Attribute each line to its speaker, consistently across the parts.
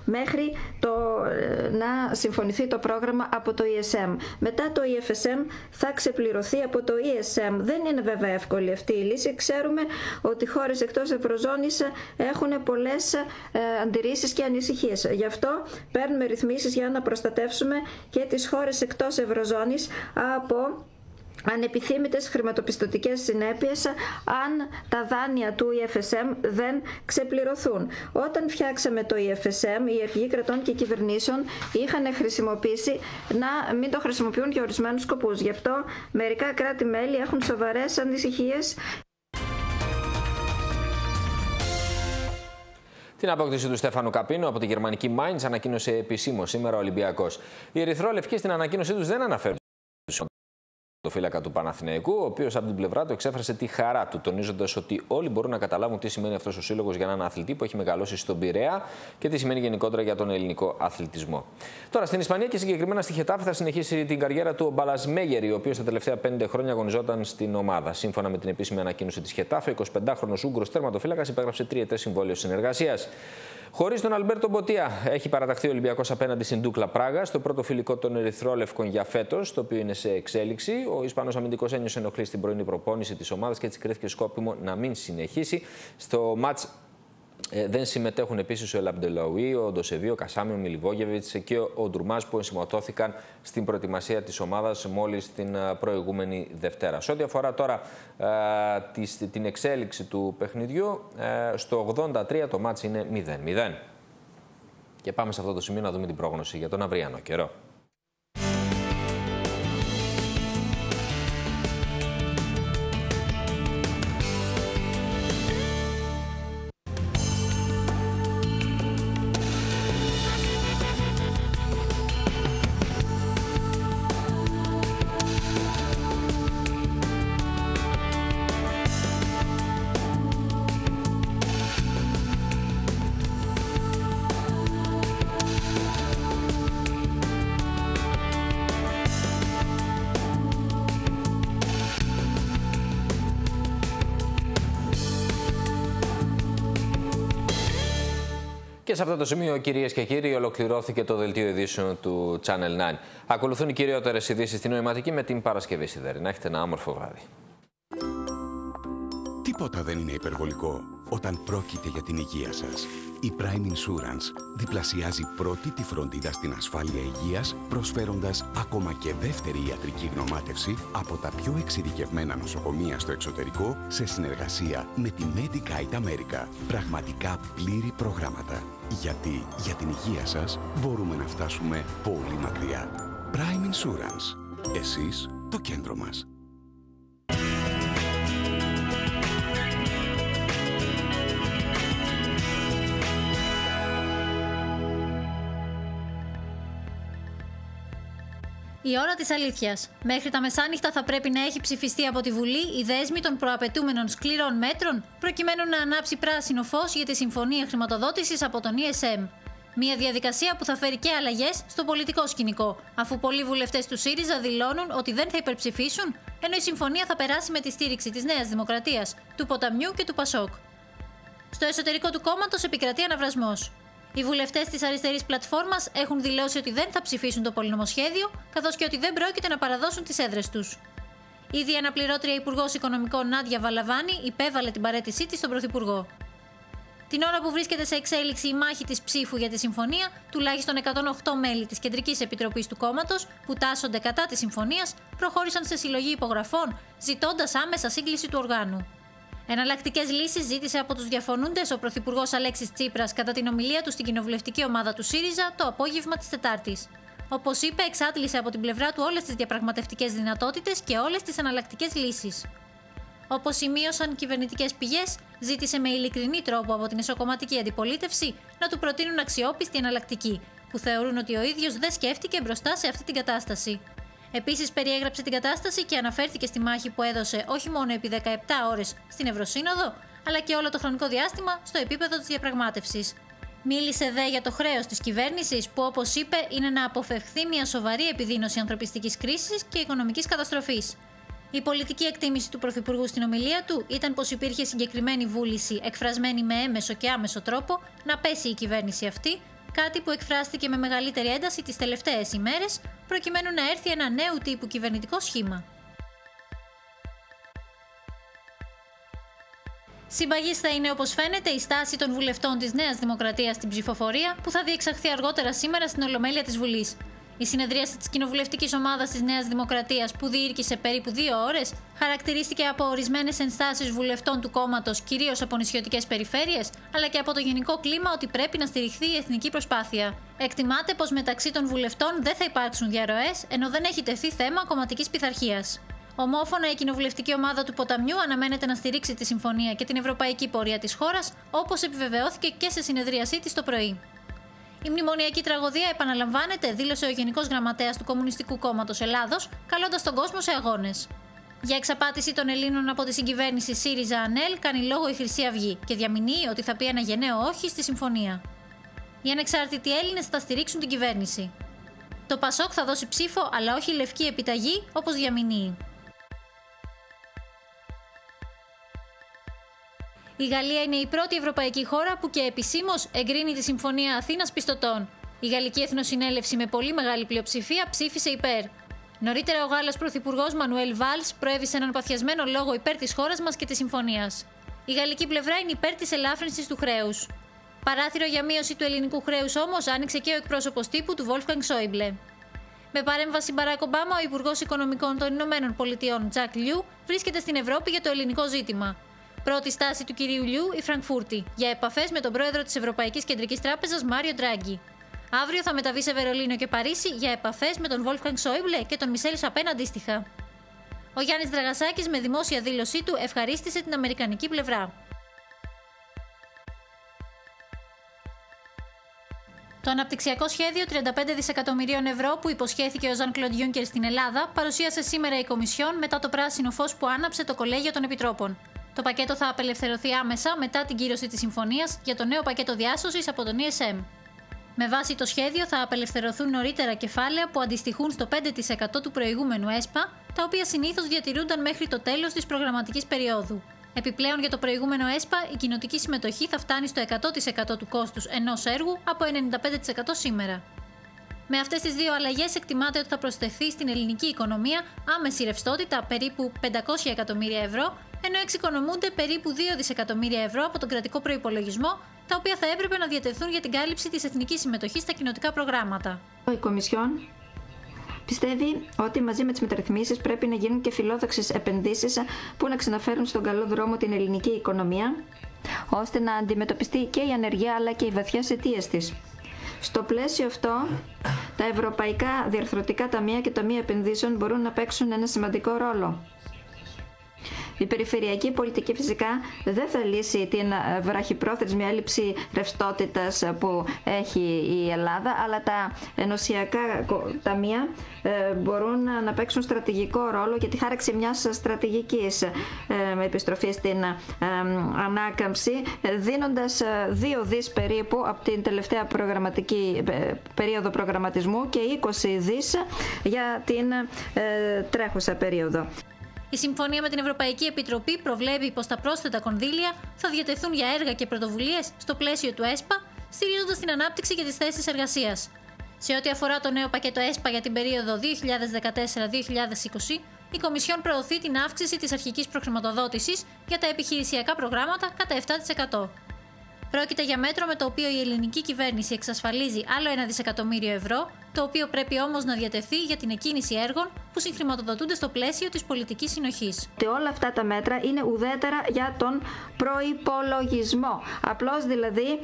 Speaker 1: μέχρι να συμφωνηθεί το πρόγραμμα από το ESM. Μετά το EFSM θα ξεπληρωθεί από το ESM. Δεν είναι βέβαια εύκολη αυτή η λύση. Ξέρουμε ότι οι χώρες εκτός Ευρωζώνης έχουν πολλές αντιρρήσεις και ανησυχίες. Γι' αυτό παίρνουμε ρυθμίσεις για να προστατεύσουμε και τις χώρες εκτός Ευρωζώνης από ανεπιθύμητες χρηματοπιστωτικές συνέπειες αν τα δάνεια του EFSM δεν ξεπληρωθούν. Όταν φτιάξαμε το EFSM, οι αρχηγοί κρατών και κυβερνήσεων είχαν χρησιμοποιήσει να μην το χρησιμοποιούν για ορισμένους σκοπούς. Γι' αυτό μερικά κράτη-μέλη έχουν σοβαρές ανησυχίες.
Speaker 2: Την απόκτηση του Στέφανου Καπίνου από τη γερμανική Mainz ανακοίνωσε επισήμως σήμερα ο Ολυμπιακός. Οι ερυθρόλευκοι στην ανακοίνωσή τους δεν αναφέρουν το φύλακα του Παναθηναϊκού, ο οποίος από την πλευρά του εξέφρασε τη χαρά του, τονίζοντας ότι όλοι μπορούν να καταλάβουν τι σημαίνει αυτός ο σύλλογος για έναν αθλητή που έχει μεγαλώσει στον Πειραιά και τι σημαίνει γενικότερα για τον ελληνικό αθλητισμό. Τώρα, στην Ισπανία και συγκεκριμένα στη Χετάφη θα συνεχίσει την καριέρα του ο Μπαλάς Μέγερη, ο οποίος τα τελευταία 5 χρόνια αγωνιζόταν στην ομάδα. Σύμφωνα με την επίσημη ανακοίνωση της Χετάφη, ο 25χρονος Ούγγρος τερματοφύλακας υπέγραψε 3 ετές συμβόλαιο συνεργασίας. Χωρίς τον Αλμπέρτο Μποτία, έχει παραταχθεί ο Ολυμπιακός απέναντι στην Ντούκλα Πράγα στο πρώτο φιλικό των ερυθρόλευκων για φέτος, το οποίο είναι σε εξέλιξη. Ο Ισπανός αμυντικός ένιωσε ενοχλή στην πρωινή προπόνηση της ομάδας και έτσι κρίθηκε σκόπιμο να μην συνεχίσει. Στο μάτς δεν συμμετέχουν επίσης ο Ελαμπντελαουί, ο Ντοσεβί, ο Κασάμι, ο Μιλιβόγεβιτς και ο Ντουρμάζ που ενσωματώθηκαν στην προετοιμασία της ομάδας μόλις την προηγούμενη Δευτέρα. Σε ό,τι αφορά τώρα την εξέλιξη του παιχνιδιού, στο 83 το μάτς είναι 0-0. Και πάμε σε αυτό το σημείο να δούμε την πρόγνωση για τον αυριανό καιρό. Και σε αυτό το σημείο, κυρίες και κύριοι, ολοκληρώθηκε το δελτίο ειδήσεων του Channel 9. Ακολουθούν οι κυριότερες ειδήσεις στην νοηματική με την Παρασκευή Σιδέρη. Να έχετε ένα όμορφο βράδυ.
Speaker 3: Τίποτα δεν είναι υπερβολικό όταν πρόκειται για την υγεία σας. Η Prime Insurance διπλασιάζει πρώτη τη φροντίδα στην ασφάλεια υγείας, προσφέροντας ακόμα και δεύτερη ιατρική γνωμάτευση από τα πιο εξειδικευμένα νοσοκομεία στο εξωτερικό σε συνεργασία με τη Medicaid America. Πραγματικά πλήρη προγράμματα. Γιατί για την υγεία σας μπορούμε να φτάσουμε πολύ μακριά. Prime Insurance. Εσείς το κέντρο μας.
Speaker 4: Η ώρα της αλήθειας. Μέχρι τα μεσάνυχτα θα πρέπει να έχει ψηφιστεί από τη Βουλή η δέσμη των προαπαιτούμενων σκληρών μέτρων, προκειμένου να ανάψει πράσινο φως για τη συμφωνία χρηματοδότησης από τον ESM. Μια διαδικασία που θα φέρει και αλλαγές στο πολιτικό σκηνικό, αφού πολλοί βουλευτές του ΣΥΡΙΖΑ δηλώνουν ότι δεν θα υπερψηφίσουν, ενώ η συμφωνία θα περάσει με τη στήριξη της Νέας Δημοκρατίας, του Ποταμιού και του Πασόκ. Στο εσωτερικό του κόμματος επικρατεί αναβρασμός. Οι βουλευτές της αριστερής πλατφόρμας έχουν δηλώσει ότι δεν θα ψηφίσουν το πολυνομοσχέδιο, καθώς και ότι δεν πρόκειται να παραδώσουν τις έδρες τους. Ήδη η αναπληρώτρια Υπουργός Οικονομικών Νάντια Βαλαβάνη υπέβαλε την παραίτησή της στον Πρωθυπουργό. Την ώρα που βρίσκεται σε εξέλιξη η μάχη της ψήφου για τη συμφωνία, τουλάχιστον 108 μέλη της Κεντρικής Επιτροπής του κόμματος, που τάσσονται κατά της συμφωνίας, προχώρησαν σε συλλογή υπογραφών, ζητώντας άμεσα σύγκληση του οργάνου. Εναλλακτικές λύσεις ζήτησε από τους διαφωνούντες ο Πρωθυπουργός Αλέξης Τσίπρας κατά την ομιλία του στην κοινοβουλευτική ομάδα του ΣΥΡΙΖΑ το απόγευμα της Τετάρτης. Όπως είπε, εξάτλησε από την πλευρά του όλες τις διαπραγματευτικές δυνατότητες και όλες τις εναλλακτικές λύσεις. Όπως σημείωσαν κυβερνητικές πηγές, ζήτησε με ειλικρινή τρόπο από την εσωκομματική αντιπολίτευση να του προτείνουν αξιόπιστη εναλλακτική, που θεωρούν ότι ο ίδιος δεν σκέφτηκε μπροστά σε αυτή την κατάσταση. Επίσης, περιέγραψε την κατάσταση και αναφέρθηκε στη μάχη που έδωσε όχι μόνο επί 17 ώρες στην Ευρωσύνοδο, αλλά και όλο το χρονικό διάστημα στο επίπεδο της διαπραγμάτευσης. Μίλησε δε για το χρέος της κυβέρνησης, που όπως είπε είναι να αποφευχθεί μια σοβαρή επιδείνωση ανθρωπιστικής κρίσης και οικονομικής καταστροφής. Η πολιτική εκτίμηση του Πρωθυπουργού στην ομιλία του ήταν πως υπήρχε συγκεκριμένη βούληση, εκφρασμένη με έμεσο και άμεσο τρόπο, να πέσει η κυβέρνηση αυτή, κάτι που εκφράστηκε με μεγαλύτερη ένταση τις τελευταίες ημέρες, προκειμένου να έρθει ένα νέου τύπου κυβερνητικό σχήμα. Συμπαγής θα είναι, όπως φαίνεται, η στάση των βουλευτών της Νέας Δημοκρατίας στην ψηφοφορία που θα διεξαχθεί αργότερα σήμερα στην Ολομέλεια της Βουλής. Η συνεδρίαση της κοινοβουλευτικής ομάδας της Νέας Δημοκρατίας, που διήρκησε περίπου 2 ώρες, χαρακτηρίστηκε από ορισμένες ενστάσεις βουλευτών του κόμματος, κυρίως από νησιωτικές περιφέρειες, αλλά και από το γενικό κλίμα ότι πρέπει να στηριχθεί η εθνική προσπάθεια. Εκτιμάται πως μεταξύ των βουλευτών δεν θα υπάρξουν διαρροές, ενώ δεν έχει τεθεί θέμα κομματικής πειθαρχίας. Ομόφωνα, η κοινοβουλευτική ομάδα του Ποταμιού αναμένεται να στηρίξει τη συμφωνία και την ευρωπαϊκή πορεία της χώρας, όπως επιβεβαιώθηκε και σε συνεδρίασή της το πρωί. Η μνημονιακή τραγωδία επαναλαμβάνεται, δήλωσε ο Γενικός Γραμματέας του Κομμουνιστικού Κόμματος Ελλάδος, καλώντας τον κόσμο σε αγώνες. Για εξαπάτηση των Ελλήνων από τη συγκυβέρνηση ΣΥΡΙΖΑ-ΑΝΕΛ κάνει λόγο η Χρυσή Αυγή και διαμηνύει ότι θα πει ένα γενναίο όχι στη συμφωνία. Οι ανεξάρτητοι Έλληνες θα στηρίξουν την κυβέρνηση. Το ΠΑΣΟΚ θα δώσει ψήφο, αλλά όχι λευκή επιταγή, όπως διαμηνύει. Η Γαλλία είναι η πρώτη ευρωπαϊκή χώρα που και επισήμως εγκρίνει τη Συμφωνία Αθήνας Πιστωτών. Η Γαλλική Εθνοσυνέλευση με πολύ μεγάλη πλειοψηφία ψήφισε υπέρ. Νωρίτερα, ο Γάλλος Πρωθυπουργός Μανουέλ Βάλς προέβησε έναν παθιασμένο λόγο υπέρ της χώρας μας και της συμφωνίας. Η γαλλική πλευρά είναι υπέρ της ελάφρυνσης του χρέους. Παράθυρο για μείωση του ελληνικού χρέους όμως άνοιξε και ο εκπρόσωπος τύπου του Wolfgang Schäuble. Με παρέμβαση Μπαράκ Ομπάμα, ο Υπουργός Οικονομικών των Ηνωμένων Πολιτειών, Jack Lew, βρίσκεται στην Ευρώπη για το ελληνικό ζήτημα. Πρώτη στάση του κυρίου Λιού, η Φραγκφούρτη, για επαφές με τον πρόεδρο της Ευρωπαϊκής Κεντρικής Τράπεζας, Μάριο Ντράγκι. Αύριο θα μεταβεί σε Βερολίνο και Παρίσι για επαφές με τον Wolfgang Schäuble και τον Μισελ Σαπέν αντίστοιχα. Ο Γιάννης Δραγασάκης, με δημόσια δήλωσή του, ευχαρίστησε την αμερικανική πλευρά. Το αναπτυξιακό σχέδιο 35 δισεκατομμυρίων ευρώ που υποσχέθηκε ο Ζαν Κλοντ Γιούνκερ στην Ελλάδα παρουσίασε σήμερα η Κομισιόν μετά το πράσινο φως που άναψε το Κολέγιο των Επιτρόπων. Το πακέτο θα απελευθερωθεί άμεσα μετά την κύρωση της συμφωνίας για το νέο πακέτο διάσωσης από τον ESM. Με βάση το σχέδιο θα απελευθερωθούν νωρίτερα κεφάλαια που αντιστοιχούν στο 5% του προηγούμενου ΕΣΠΑ, τα οποία συνήθως διατηρούνταν μέχρι το τέλος της προγραμματικής περίοδου. Επιπλέον, για το προηγούμενο ΕΣΠΑ, η κοινοτική συμμετοχή θα φτάνει στο 100% του κόστους ενός έργου από 95% σήμερα. Με αυτές τις δύο αλλαγές εκτιμάται ότι θα προσθεθεί στην ελληνική οικονομία άμεση ρευστότητα περίπου 500 εκατομμύρια ευρώ, ενώ εξοικονομούνται περίπου 2 δισεκατομμύρια ευρώ από τον κρατικό προϋπολογισμό, τα οποία θα έπρεπε να διατεθούν για την κάλυψη της εθνικής συμμετοχής στα κοινοτικά προγράμματα.
Speaker 1: Η Κομισιόν πιστεύει ότι μαζί με τις μεταρρυθμίσεις πρέπει να γίνουν και φιλόδοξες επενδύσεις που να ξαναφέρουν στον καλό δρόμο την ελληνική οικονομία, ώστε να αντιμετωπιστεί και η ανεργία αλλά και οι βαθιές αιτίες της. Στο πλαίσιο αυτό, τα ευρωπαϊκά διαρθρωτικά ταμεία και ταμεία επενδύσεων μπορούν να παίξουν ένα σημαντικό ρόλο. Η περιφερειακή πολιτική φυσικά δεν θα λύσει την βραχυπρόθεσμη έλλειψη ρευστότητας που έχει η Ελλάδα, αλλά τα ενωσιακά ταμεία μπορούν να παίξουν στρατηγικό ρόλο για τη χάραξη μιας στρατηγικής επιστροφής στην ανάκαμψη, δίνοντας 2 δις περίπου από την τελευταία προγραμματική περίοδο προγραμματισμού και 20 δις για την τρέχουσα περίοδο.
Speaker 4: Η συμφωνία με την Ευρωπαϊκή Επιτροπή προβλέπει πως τα πρόσθετα κονδύλια θα διατεθούν για έργα και πρωτοβουλίες στο πλαίσιο του ΕΣΠΑ, στηρίζοντας την ανάπτυξη και τις θέσεις εργασίας. Σε ό,τι αφορά το νέο πακέτο ΕΣΠΑ για την περίοδο 2014-2020, η Κομισιόν προωθεί την αύξηση της αρχικής προχρηματοδότησης για τα επιχειρησιακά προγράμματα κατά 7%. Πρόκειται για μέτρο με το οποίο η ελληνική κυβέρνηση εξασφαλίζει άλλο 1 δισεκατομμύριο ευρώ, το οποίο πρέπει όμως να διατεθεί για την εκκίνηση έργων που συγχρηματοδοτούνται στο πλαίσιο της πολιτικής συνοχής.
Speaker 1: Και όλα αυτά τα μέτρα είναι ουδέτερα για τον προϋπολογισμό. Απλώς δηλαδή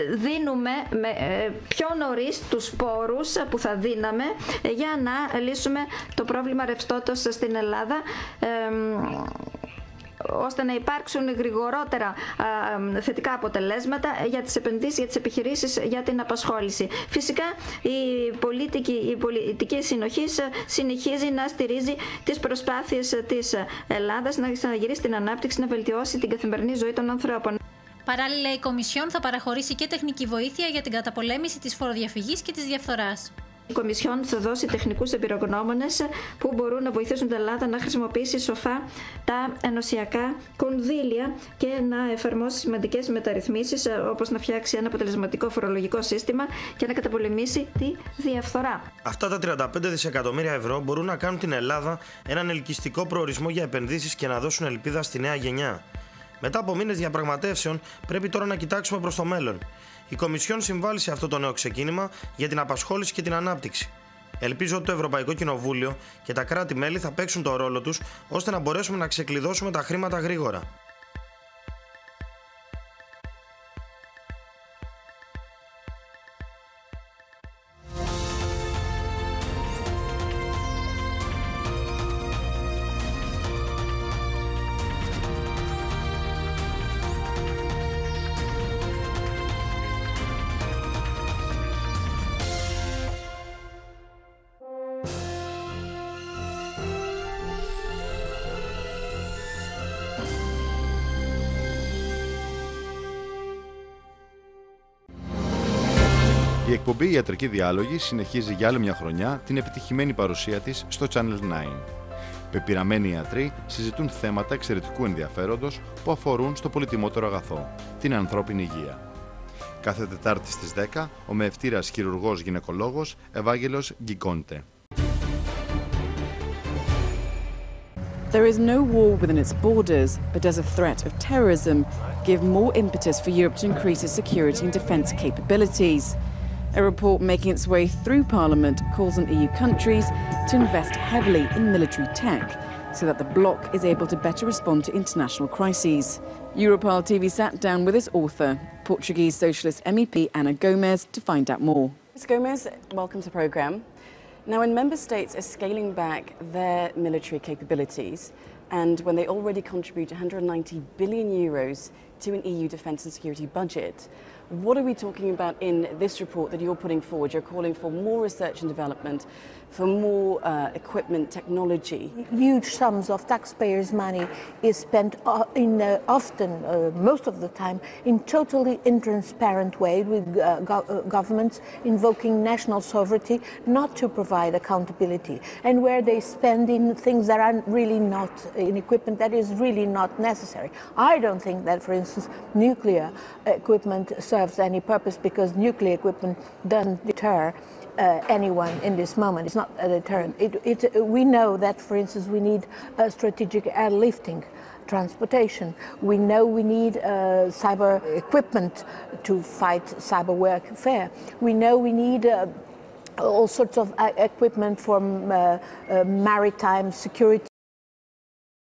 Speaker 1: δίνουμε πιο νωρίς τους πόρους που θα δίναμε για να λύσουμε το πρόβλημα ρευστότητας στην Ελλάδα, ώστε να υπάρξουν γρηγορότερα θετικά αποτελέσματα για τις επενδύσεις, για τις επιχειρήσεις, για την απασχόληση. Φυσικά η πολιτική συνοχής συνεχίζει να στηρίζει τις προσπάθειες της Ελλάδας να ξαναγυρίσει την ανάπτυξη, να βελτιώσει την καθημερινή ζωή των ανθρώπων.
Speaker 4: Παράλληλα, η Κομισιόν θα παραχωρήσει και τεχνική βοήθεια για την καταπολέμηση της φοροδιαφυγής και της διαφθοράς.
Speaker 1: Η Κομισιόν θα δώσει τεχνικούς εμπειρογνώμονες που μπορούν να βοηθήσουν την Ελλάδα να χρησιμοποιήσει σοφά τα ενωσιακά κονδύλια και να εφαρμόσει σημαντικές μεταρρυθμίσεις, όπως να φτιάξει ένα αποτελεσματικό φορολογικό σύστημα και να καταπολεμήσει τη διαφθορά.
Speaker 5: Αυτά τα 35 δισεκατομμύρια ευρώ μπορούν να κάνουν την Ελλάδα έναν ελκυστικό προορισμό για επενδύσεις και να δώσουν ελπίδα στη νέα γενιά. Μετά από μήνες διαπραγματεύσεων, πρέπει τώρα να κοιτάξουμε προς το μέλλον. Η Κομισιόν συμβάλλει σε αυτό το νέο ξεκίνημα για την απασχόληση και την ανάπτυξη. Ελπίζω ότι το Ευρωπαϊκό Κοινοβούλιο και τα κράτη-μέλη θα παίξουν το ρόλο τους ώστε να μπορέσουμε να ξεκλειδώσουμε τα χρήματα γρήγορα.
Speaker 6: Η εκπομπή Ιατρική Διάλογη συνεχίζει για άλλη μια χρονιά την επιτυχημένη παρουσία της στο Channel 9. Πεπειραμένοι ιατροί συζητούν θέματα εξαιρετικού ενδιαφέροντος που αφορούν στο πολυτιμότερο αγαθό, την ανθρώπινη υγεία. Κάθε Τετάρτη στις 10, ο μεευτήρας χειρουργός γυναικολόγος Ευάγγελος Γκικόντε.
Speaker 7: There is no war within its borders, but does a threat of terrorism give more impetus for Europe to increase its security and defence capabilities? A report making its way through Parliament calls on EU countries to invest heavily in military tech so that the bloc is able to better respond to international crises. Europol TV sat down with its author, Portuguese Socialist MEP Ana Gomes, to find out more. Ms. Gomes, welcome to the programme. Now, when member states are scaling back their military capabilities, and when they already contribute 190 billion euros to an EU defence and security budget, what are we talking about in this report that you're putting forward? You're calling for more research and development, for more equipment, technology.
Speaker 8: Huge sums of taxpayers' money is spent often, most of the time, in totally intransparent way, with governments invoking national sovereignty not to provide accountability, and where they spend in things that are really not, in equipment that is really not necessary. I don't think that, for instance, nuclear equipment serves any purpose, because nuclear equipment doesn't deter anyone in this moment. It's not a deterrent. We know that, for instance, we need strategic airlifting transportation. We know we need cyber equipment to fight cyber warfare. We know we need all sorts of equipment for maritime security